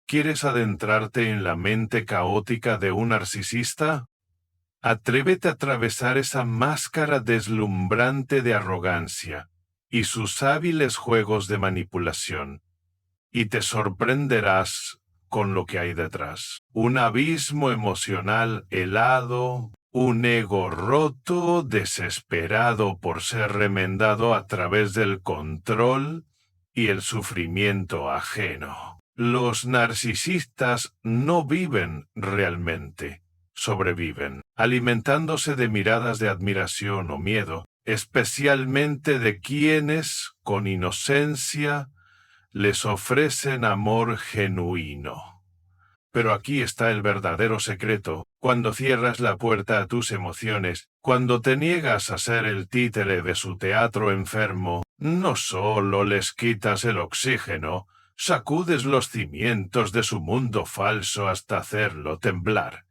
¿Quieres adentrarte en la mente caótica de un narcisista? Atrévete a atravesar esa máscara deslumbrante de arrogancia y sus hábiles juegos de manipulación, y te sorprenderás con lo que hay detrás. Un abismo emocional helado, un ego roto, desesperado por ser remendado a través del control y el sufrimiento ajeno. Los narcisistas no viven realmente, sobreviven, alimentándose de miradas de admiración o miedo, especialmente de quienes, con inocencia, les ofrecen amor genuino. Pero aquí está el verdadero secreto. Cuando cierras la puerta a tus emociones, cuando te niegas a ser el títere de su teatro enfermo, no solo les quitas el oxígeno, sacudes los cimientos de su mundo falso hasta hacerlo temblar.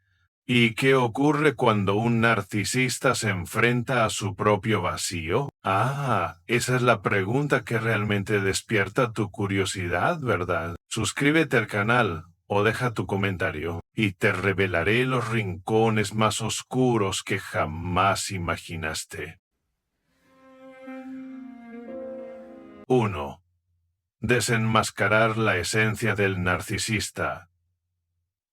¿Y qué ocurre cuando un narcisista se enfrenta a su propio vacío? Esa es la pregunta que realmente despierta tu curiosidad, ¿verdad? Suscríbete al canal o deja tu comentario y te revelaré los rincones más oscuros que jamás imaginaste. 1. Desenmascarar la esencia del narcisista.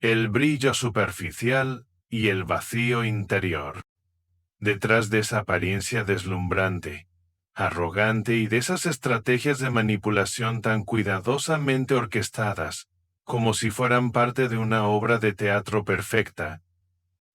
El brillo superficial y el vacío interior. Detrás de esa apariencia deslumbrante, arrogante y de esas estrategias de manipulación tan cuidadosamente orquestadas, como si fueran parte de una obra de teatro perfecta,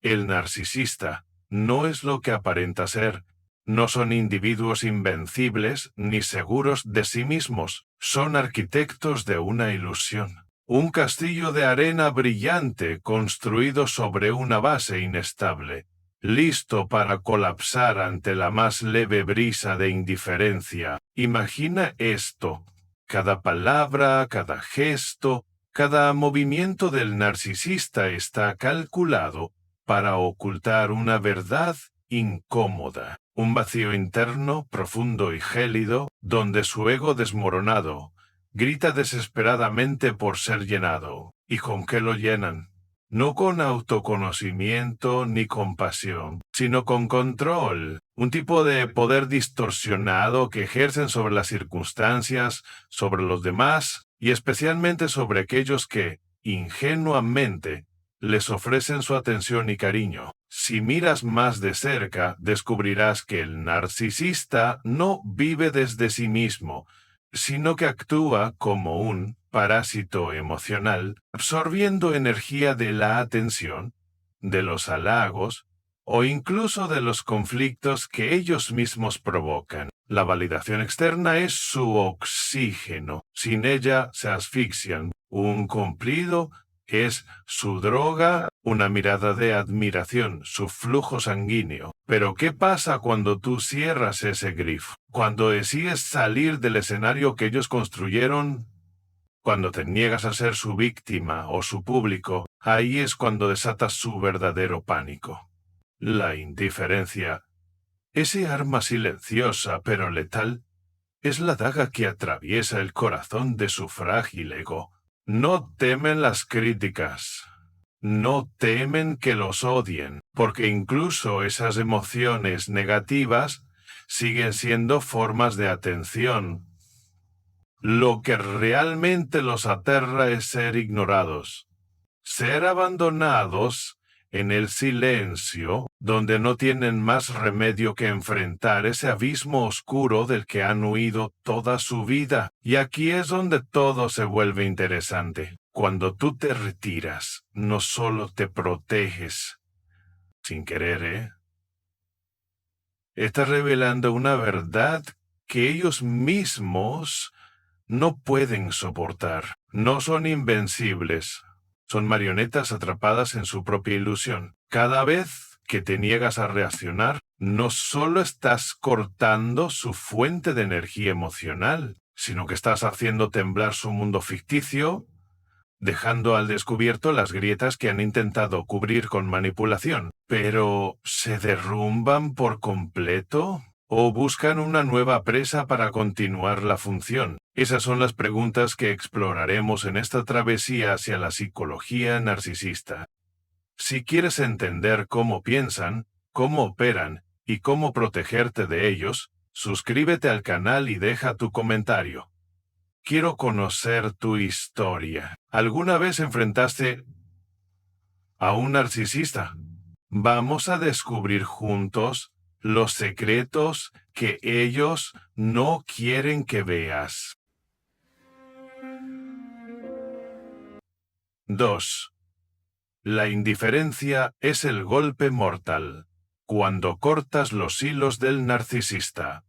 el narcisista no es lo que aparenta ser. No son individuos invencibles ni seguros de sí mismos, son arquitectos de una ilusión. Un castillo de arena brillante construido sobre una base inestable, listo para colapsar ante la más leve brisa de indiferencia. Imagina esto: cada palabra, cada gesto, cada movimiento del narcisista está calculado para ocultar una verdad incómoda, un vacío interno profundo y gélido, donde su ego desmoronado grita desesperadamente por ser llenado. ¿Y con qué lo llenan? No con autoconocimiento ni compasión, sino con control, un tipo de poder distorsionado que ejercen sobre las circunstancias, sobre los demás y especialmente sobre aquellos que, ingenuamente, les ofrecen su atención y cariño. Si miras más de cerca, descubrirás que el narcisista no vive desde sí mismo, sino que actúa como un parásito emocional, absorbiendo energía de la atención, de los halagos o incluso de los conflictos que ellos mismos provocan. La validación externa es su oxígeno. Sin ella se asfixian. Un cumplido es su droga, una mirada de admiración, su flujo sanguíneo. Pero ¿qué pasa cuando tú cierras ese grifo? Cuando decides salir del escenario que ellos construyeron, cuando te niegas a ser su víctima o su público, ahí es cuando desatas su verdadero pánico. La indiferencia, ese arma silenciosa pero letal, es la daga que atraviesa el corazón de su frágil ego. No temen las críticas. No temen que los odien, porque incluso esas emociones negativas siguen siendo formas de atención. Lo que realmente los aterra es ser ignorados, ser abandonados en el silencio, donde no tienen más remedio que enfrentar ese abismo oscuro del que han huido toda su vida. Y aquí es donde todo se vuelve interesante. Cuando tú te retiras, no solo te proteges, sin querer, estás revelando una verdad que ellos mismos no pueden soportar. No son invencibles. Son marionetas atrapadas en su propia ilusión. Cada vez que te niegas a reaccionar, no solo estás cortando su fuente de energía emocional, sino que estás haciendo temblar su mundo ficticio, dejando al descubierto las grietas que han intentado cubrir con manipulación. Pero, ¿se derrumban por completo? ¿O buscan una nueva presa para continuar la función? Esas son las preguntas que exploraremos en esta travesía hacia la psicología narcisista. Si quieres entender cómo piensan, cómo operan y cómo protegerte de ellos, suscríbete al canal y deja tu comentario. Quiero conocer tu historia. ¿Alguna vez enfrentaste a un narcisista? Vamos a descubrir juntos los secretos que ellos no quieren que veas. 2. La indiferencia es el golpe mortal. Cuando cortas los hilos del narcisista.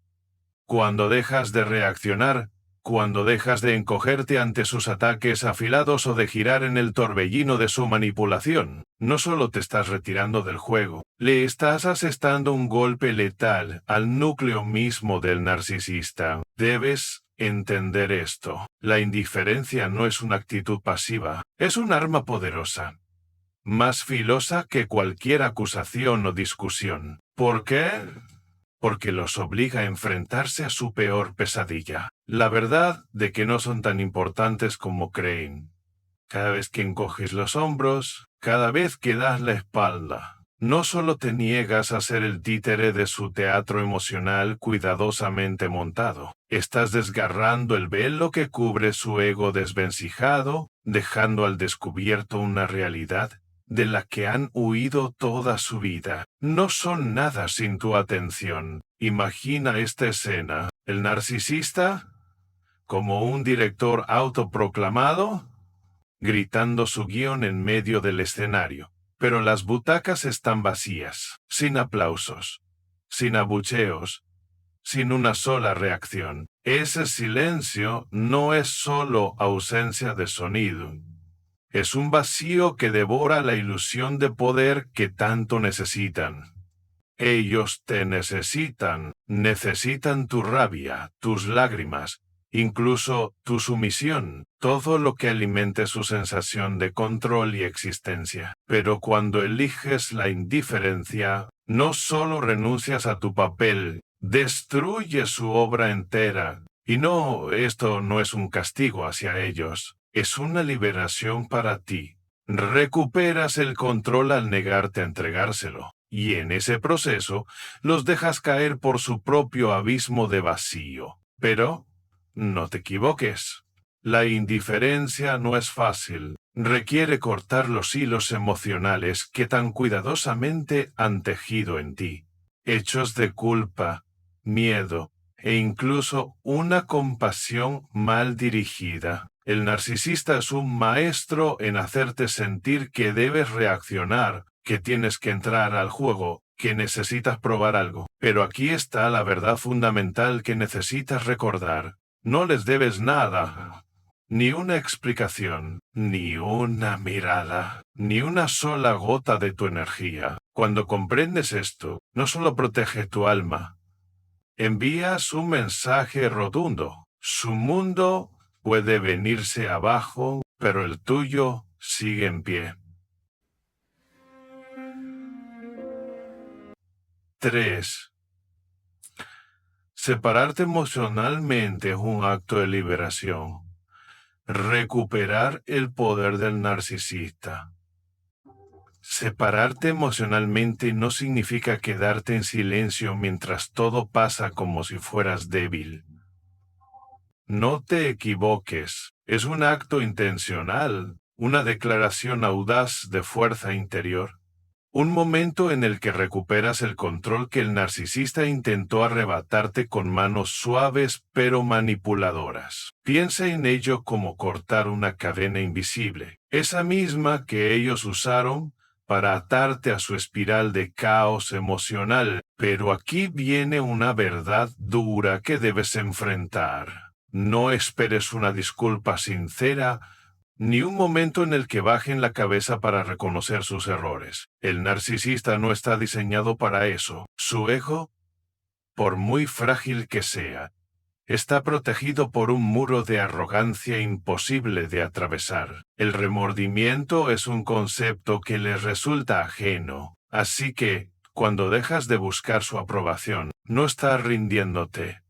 Cuando dejas de reaccionar, cuando dejas de encogerte ante sus ataques afilados o de girar en el torbellino de su manipulación, no solo te estás retirando del juego, le estás asestando un golpe letal al núcleo mismo del narcisista. Debes entender esto. La indiferencia no es una actitud pasiva, es un arma poderosa, más filosa que cualquier acusación o discusión. ¿Por qué? Porque los obliga a enfrentarse a su peor pesadilla, la verdad de que no son tan importantes como creen. Cada vez que encoges los hombros, cada vez que das la espalda, no solo te niegas a ser el títere de su teatro emocional cuidadosamente montado, estás desgarrando el velo que cubre su ego desvencijado, dejando al descubierto una realidad de la que han huido toda su vida. No son nada sin tu atención. Imagina esta escena. El narcisista, como un director autoproclamado, gritando su guión en medio del escenario. Pero las butacas están vacías, sin aplausos, sin abucheos, sin una sola reacción. Ese silencio no es solo ausencia de sonido. Es un vacío que devora la ilusión de poder que tanto necesitan. Ellos te necesitan tu rabia, tus lágrimas, incluso tu sumisión, todo lo que alimente su sensación de control y existencia. Pero cuando eliges la indiferencia, no solo renuncias a tu papel, destruyes su obra entera. Y no, esto no es un castigo hacia ellos. Es una liberación para ti. Recuperas el control al negarte a entregárselo, y en ese proceso los dejas caer por su propio abismo de vacío. Pero no te equivoques. La indiferencia no es fácil. Requiere cortar los hilos emocionales que tan cuidadosamente han tejido en ti. Hechos de culpa, miedo e incluso una compasión mal dirigida. El narcisista es un maestro en hacerte sentir que debes reaccionar, que tienes que entrar al juego, que necesitas probar algo. Pero aquí está la verdad fundamental que necesitas recordar. No les debes nada. Ni una explicación, ni una mirada, ni una sola gota de tu energía. Cuando comprendes esto, no solo protege tu alma, envías un mensaje rotundo. Su mundo puede venirse abajo, pero el tuyo sigue en pie. 3. Separarte emocionalmente es un acto de liberación. Recuperar el poder del narcisista. Separarte emocionalmente no significa quedarte en silencio mientras todo pasa como si fueras débil. No te equivoques, es un acto intencional, una declaración audaz de fuerza interior. Un momento en el que recuperas el control que el narcisista intentó arrebatarte con manos suaves pero manipuladoras. Piensa en ello como cortar una cadena invisible, esa misma que ellos usaron para atarte a su espiral de caos emocional. Pero aquí viene una verdad dura que debes enfrentar. No esperes una disculpa sincera, ni un momento en el que bajen la cabeza para reconocer sus errores. El narcisista no está diseñado para eso. Su ego, por muy frágil que sea, está protegido por un muro de arrogancia imposible de atravesar. El remordimiento es un concepto que les resulta ajeno, así que, Cuando dejas de buscar su aprobación, no estás rindiéndote.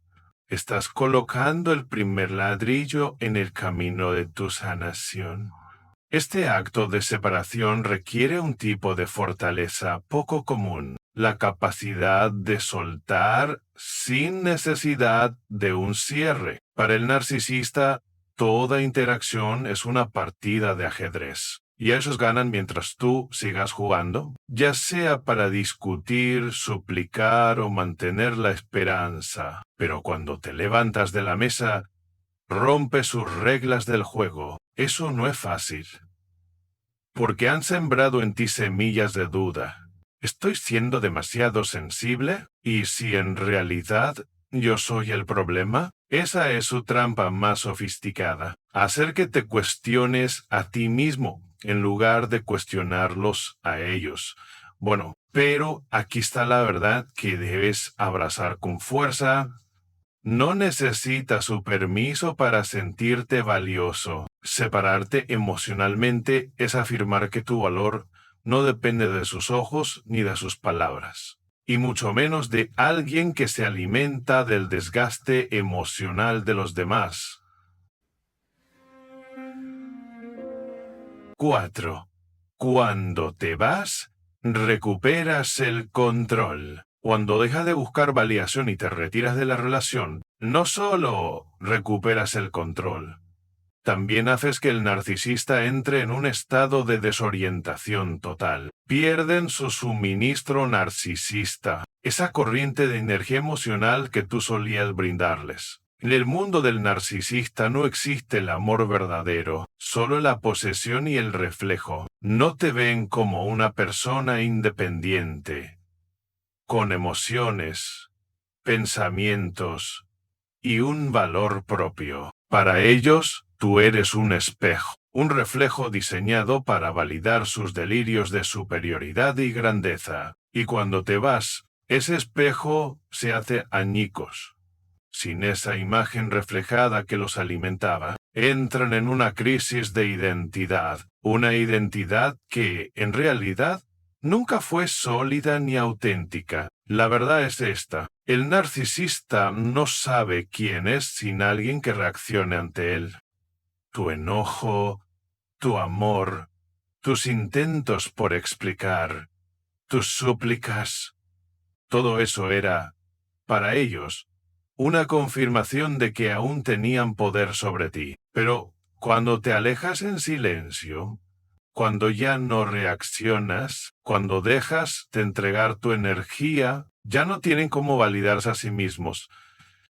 Estás colocando el primer ladrillo en el camino de tu sanación. Este acto de separación requiere un tipo de fortaleza poco común, la capacidad de soltar sin necesidad de un cierre. Para el narcisista, toda interacción es una partida de ajedrez. Y ellos ganan mientras tú sigas jugando, ya sea para discutir, suplicar o mantener la esperanza. Pero cuando te levantas de la mesa, rompe sus reglas del juego. Eso no es fácil. Porque han sembrado en ti semillas de duda. ¿Estoy siendo demasiado sensible? ¿Y si en realidad yo soy el problema? Esa es su trampa más sofisticada. Hacer que te cuestiones a ti mismo en lugar de cuestionarlos a ellos. Bueno, pero aquí está la verdad que debes abrazar con fuerza. No necesitas su permiso para sentirte valioso. Separarte emocionalmente es afirmar que tu valor no depende de sus ojos ni de sus palabras, y mucho menos de alguien que se alimenta del desgaste emocional de los demás. 4. Cuando te vas, recuperas el control. Cuando dejas de buscar validación y te retiras de la relación, no solo recuperas el control, también haces que el narcisista entre en un estado de desorientación total. Pierden su suministro narcisista, esa corriente de energía emocional que tú solías brindarles. En el mundo del narcisista no existe el amor verdadero, solo la posesión y el reflejo. No te ven como una persona independiente, con emociones, pensamientos y un valor propio. Para ellos, tú eres un espejo, un reflejo diseñado para validar sus delirios de superioridad y grandeza. Y cuando te vas, ese espejo se hace añicos. Sin esa imagen reflejada que los alimentaba, entran en una crisis de identidad, una identidad que, en realidad, nunca fue sólida ni auténtica. La verdad es esta: el narcisista no sabe quién es sin alguien que reaccione ante él. Tu enojo, tu amor, tus intentos por explicar, tus súplicas, todo eso era, para ellos, una confirmación de que aún tenían poder sobre ti. Pero cuando te alejas en silencio, cuando ya no reaccionas, cuando dejas de entregar tu energía, ya no tienen cómo validarse a sí mismos.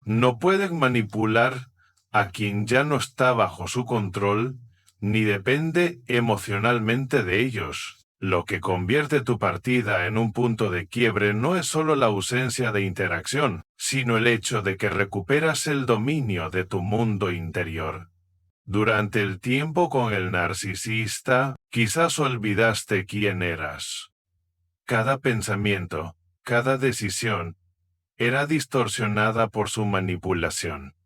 No pueden manipular a quien ya no está bajo su control, ni depende emocionalmente de ellos. Lo que convierte tu partida en un punto de quiebre no es solo la ausencia de interacción, sino el hecho de que recuperas el dominio de tu mundo interior. Durante el tiempo con el narcisista, quizás olvidaste quién eras. Cada pensamiento, cada decisión, era distorsionada por su manipulación.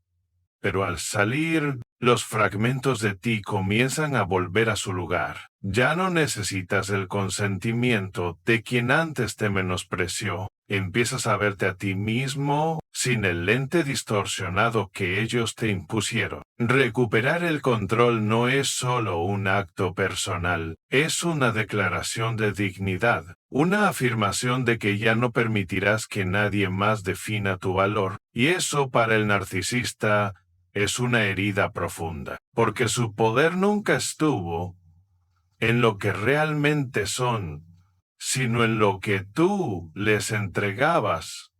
Pero al salir, los fragmentos de ti comienzan a volver a su lugar. Ya no necesitas el consentimiento de quien antes te menospreció. Empiezas a verte a ti mismo sin el lente distorsionado que ellos te impusieron. Recuperar el control no es solo un acto personal, es una declaración de dignidad, una afirmación de que ya no permitirás que nadie más defina tu valor. Y eso para el narcisista es una herida profunda, porque su poder nunca estuvo en lo que realmente son, sino en lo que tú les entregabas.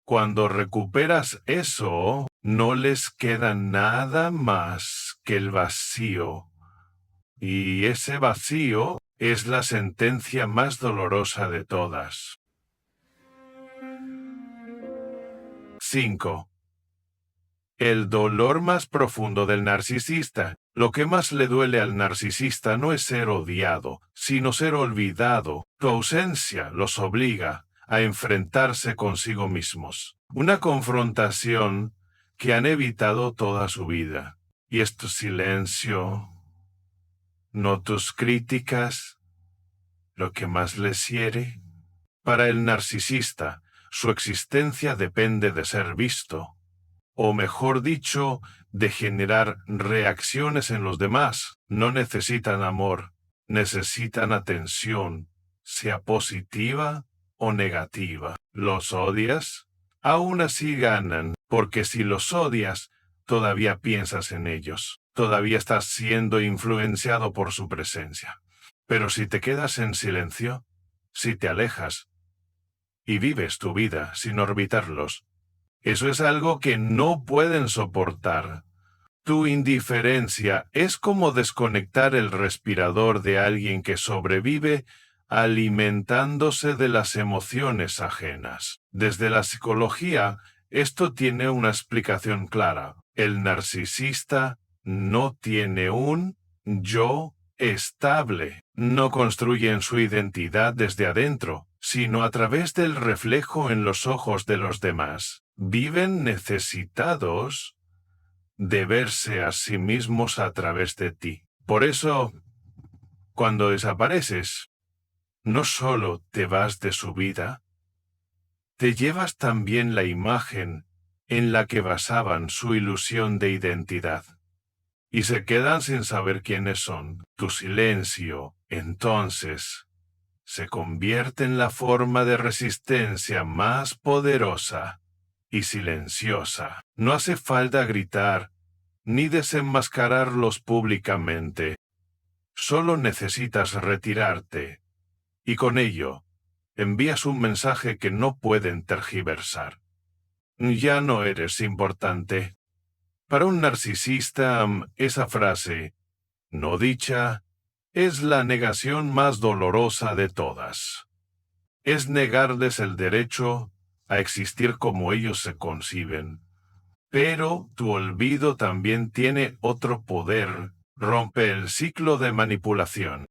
Cuando recuperas eso, no les queda nada más que el vacío. Y ese vacío es la sentencia más dolorosa de todas. 5. El dolor más profundo del narcisista. Lo que más le duele al narcisista no es ser odiado, sino ser olvidado. Tu ausencia los obliga a enfrentarse consigo mismos. Una confrontación que han evitado toda su vida. Y es tu silencio, no tus críticas, lo que más les hiere. Para el narcisista, su existencia depende de ser visto, o mejor dicho, de generar reacciones en los demás. No necesitan amor, necesitan atención, sea positiva o negativa. ¿Los odias? Aún así ganan, porque si los odias, todavía piensas en ellos, todavía estás siendo influenciado por su presencia. Pero si te quedas en silencio, si te alejas y vives tu vida sin orbitarlos, eso es algo que no pueden soportar. Tu indiferencia es como desconectar el respirador de alguien que sobrevive alimentándose de las emociones ajenas. Desde la psicología, esto tiene una explicación clara. El narcisista no tiene un yo estable. No construyen su identidad desde adentro, sino a través del reflejo en los ojos de los demás. Viven necesitados de verse a sí mismos a través de ti. Por eso, cuando desapareces, no solo te vas de su vida, te llevas también la imagen en la que basaban su ilusión de identidad. Y se quedan sin saber quiénes son. Tu silencio, entonces, se convierte en la forma de resistencia más poderosa y silenciosa. No hace falta gritar ni desenmascararlos públicamente. Solo necesitas retirarte, y con ello envías un mensaje que no pueden tergiversar. Ya no eres importante. Para un narcisista, esa frase, no dicha, es la negación más dolorosa de todas. Es negarles el derecho a existir como ellos se conciben. Pero tu olvido también tiene otro poder. Rompe el ciclo de manipulación.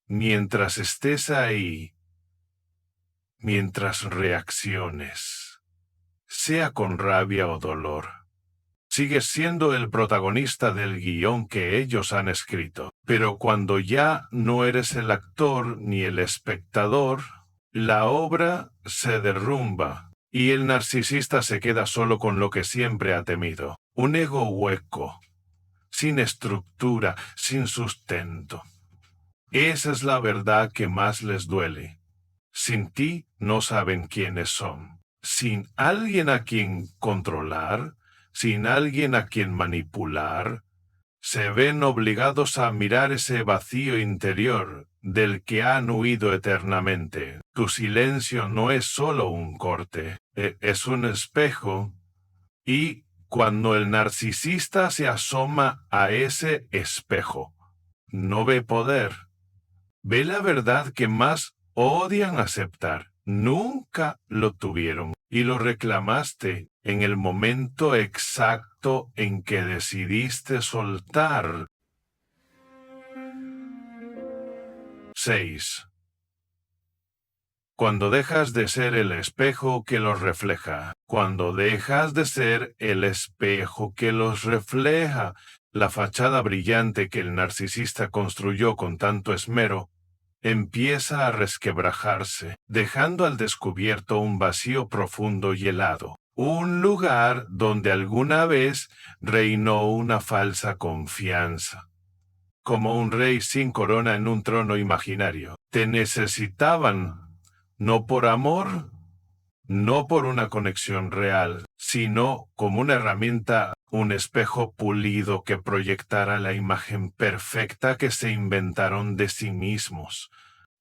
Mientras estés ahí, mientras reacciones, sea con rabia o dolor, sigues siendo el protagonista del guión que ellos han escrito. Pero cuando ya no eres el actor ni el espectador, la obra se derrumba y el narcisista se queda solo con lo que siempre ha temido. Un ego hueco, sin estructura, sin sustento. Esa es la verdad que más les duele. Sin ti no saben quiénes son. Sin alguien a quien controlar, sin alguien a quien manipular, se ven obligados a mirar ese vacío interior del que han huido eternamente. Tu silencio no es solo un corte, es un espejo, y cuando el narcisista se asoma a ese espejo, no ve poder, ve la verdad que más odian aceptar. Nunca lo tuvieron y lo reclamaste en el momento exacto en que decidiste soltar. 6. Cuando dejas de ser el espejo que los refleja, cuando dejas de ser el espejo que los refleja, la fachada brillante que el narcisista construyó con tanto esmero, empieza a resquebrajarse, dejando al descubierto un vacío profundo y helado, un lugar donde alguna vez reinó una falsa confianza. Como un rey sin corona en un trono imaginario. Te necesitaban, no por amor, no por una conexión real, sino como una herramienta, un espejo pulido que proyectara la imagen perfecta que se inventaron de sí mismos.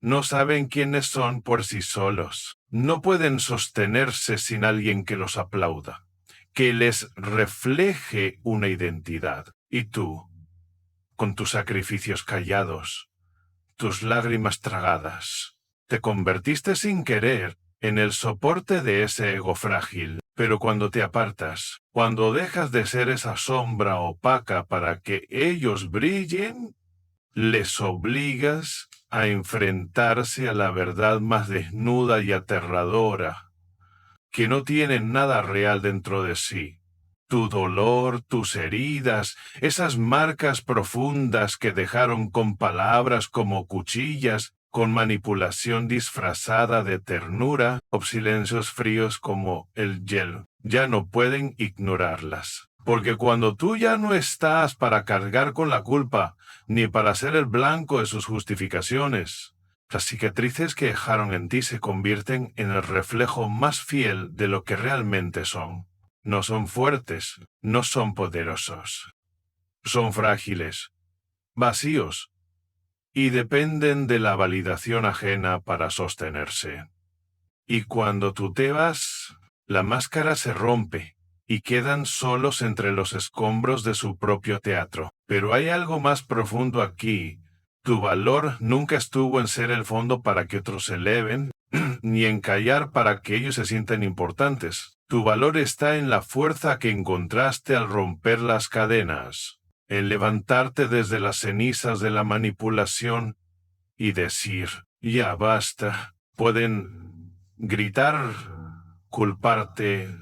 No saben quiénes son por sí solos. No pueden sostenerse sin alguien que los aplauda, que les refleje una identidad. Y tú, con tus sacrificios callados, tus lágrimas tragadas, te convertiste sin querer en el soporte de ese ego frágil. Pero cuando te apartas, cuando dejas de ser esa sombra opaca para que ellos brillen, les obligas a enfrentarse a la verdad más desnuda y aterradora, que no tienen nada real dentro de sí. Tu dolor, tus heridas, esas marcas profundas que dejaron con palabras como cuchillas, con manipulación disfrazada de ternura o silencios fríos como el hielo. Ya no pueden ignorarlas. Porque cuando tú ya no estás para cargar con la culpa, ni para ser el blanco de sus justificaciones, las cicatrices que dejaron en ti se convierten en el reflejo más fiel de lo que realmente son. No son fuertes, no son poderosos. Son frágiles, vacíos, y dependen de la validación ajena para sostenerse. Y cuando tú te vas, la máscara se rompe y quedan solos entre los escombros de su propio teatro. Pero hay algo más profundo aquí. Tu valor nunca estuvo en ser el fondo para que otros se eleven, ni en callar para que ellos se sientan importantes. Tu valor está en la fuerza que encontraste al romper las cadenas, en levantarte desde las cenizas de la manipulación y decir, ya basta. Pueden gritar, culparte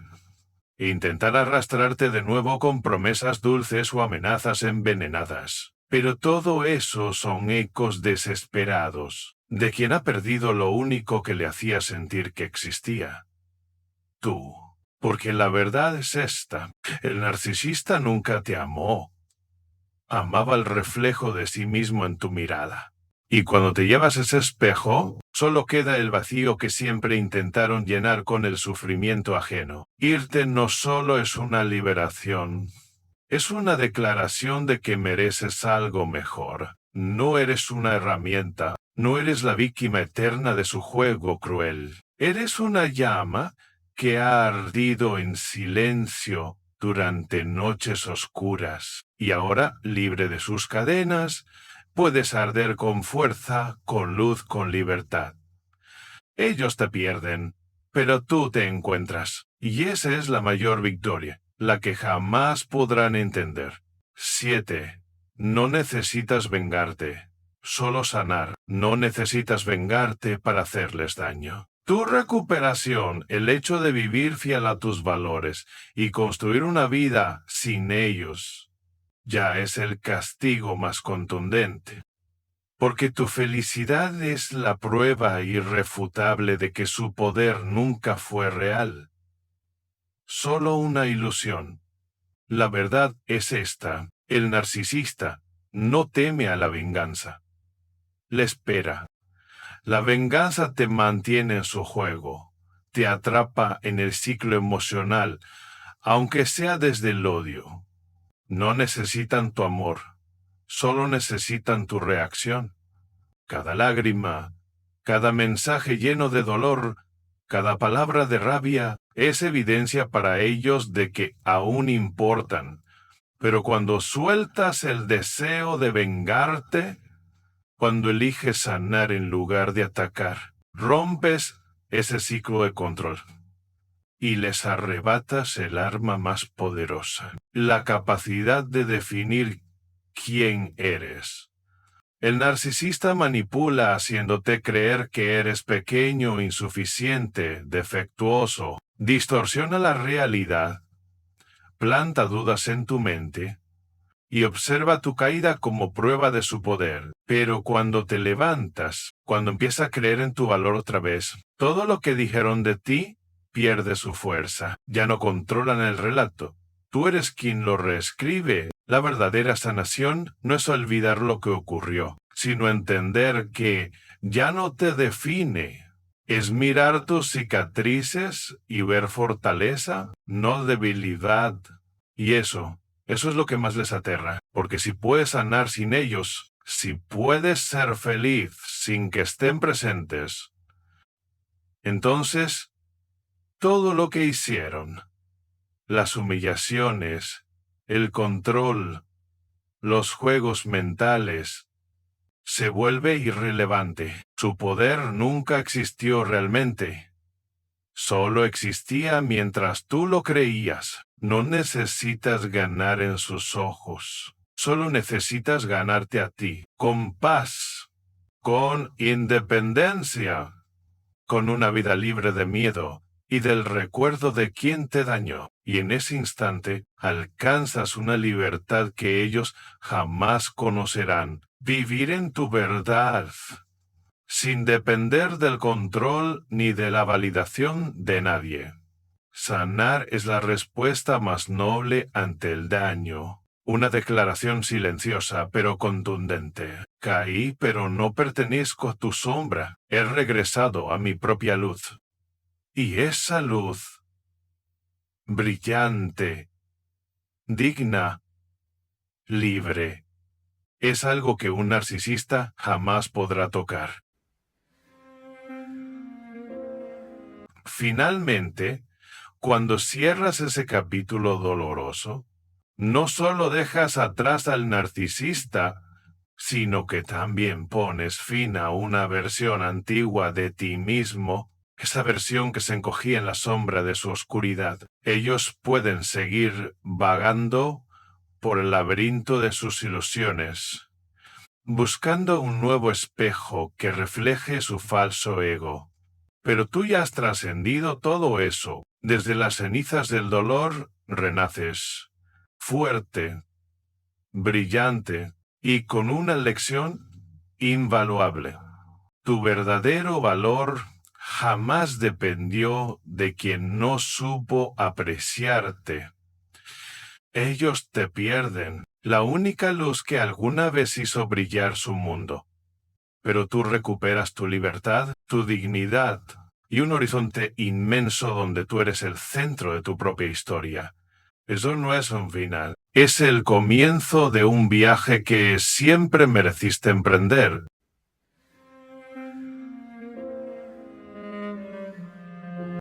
e intentar arrastrarte de nuevo con promesas dulces o amenazas envenenadas. Pero todo eso son ecos desesperados de quien ha perdido lo único que le hacía sentir que existía. Tú. Porque la verdad es esta. El narcisista nunca te amó. Amaba el reflejo de sí mismo en tu mirada. Y cuando te llevas ese espejo, solo queda el vacío que siempre intentaron llenar con el sufrimiento ajeno. Irte no solo es una liberación, es una declaración de que mereces algo mejor. No eres una herramienta, no eres la víctima eterna de su juego cruel. Eres una llama que ha ardido en silencio durante noches oscuras, y ahora, libre de sus cadenas, puedes arder con fuerza, con luz, con libertad. Ellos te pierden, pero tú te encuentras, y esa es la mayor victoria, la que jamás podrán entender. 7. No necesitas vengarte, solo sanar. No necesitas vengarte para hacerles daño. Tu recuperación, el hecho de vivir fiel a tus valores y construir una vida sin ellos, ya es el castigo más contundente. Porque tu felicidad es la prueba irrefutable de que su poder nunca fue real. Solo una ilusión. La verdad es esta: el narcisista no teme a la venganza. La espera. La venganza te mantiene en su juego, te atrapa en el ciclo emocional, aunque sea desde el odio. No necesitan tu amor, solo necesitan tu reacción. Cada lágrima, cada mensaje lleno de dolor, cada palabra de rabia es evidencia para ellos de que aún importan. Pero cuando sueltas el deseo de vengarte, cuando eliges sanar en lugar de atacar, rompes ese ciclo de control y les arrebatas el arma más poderosa, la capacidad de definir quién eres. El narcisista manipula haciéndote creer que eres pequeño, insuficiente, defectuoso, distorsiona la realidad, planta dudas en tu mente y observa tu caída como prueba de su poder. Pero cuando te levantas, cuando empiezas a creer en tu valor otra vez, todo lo que dijeron de ti pierde su fuerza. Ya no controlan el relato. Tú eres quien lo reescribe. La verdadera sanación no es olvidar lo que ocurrió, sino entender que ya no te define. Es mirar tus cicatrices y ver fortaleza, no debilidad. Y eso es lo que más les aterra, porque si puedes sanar sin ellos, si puedes ser feliz sin que estén presentes, entonces todo lo que hicieron, las humillaciones, el control, los juegos mentales, se vuelve irrelevante. Su poder nunca existió realmente. Solo existía mientras tú lo creías. No necesitas ganar en sus ojos. Solo necesitas ganarte a ti, con paz, con independencia, con una vida libre de miedo y del recuerdo de quien te dañó. Y en ese instante alcanzas una libertad que ellos jamás conocerán. Vivir en tu verdad. sin depender del control ni de la validación de nadie. Sanar es la respuesta más noble ante el daño. Una declaración silenciosa pero contundente. Caí, pero no pertenezco a tu sombra. He regresado a mi propia luz. Y esa luz, brillante, digna, libre, es algo que un narcisista jamás podrá tocar. Finalmente, cuando cierras ese capítulo doloroso, no solo dejas atrás al narcisista, sino que también pones fin a una versión antigua de ti mismo, esa versión que se encogía en la sombra de su oscuridad. Ellos pueden seguir vagando por el laberinto de sus ilusiones, buscando un nuevo espejo que refleje su falso ego. Pero tú ya has trascendido todo eso. Desde las cenizas del dolor renaces, fuerte, brillante y con una lección invaluable. Tu verdadero valor jamás dependió de quien no supo apreciarte. Ellos te pierden, la única luz que alguna vez hizo brillar su mundo. Pero tú recuperas tu libertad, tu dignidad y un horizonte inmenso donde tú eres el centro de tu propia historia. Eso no es un final, es el comienzo de un viaje que siempre mereciste emprender.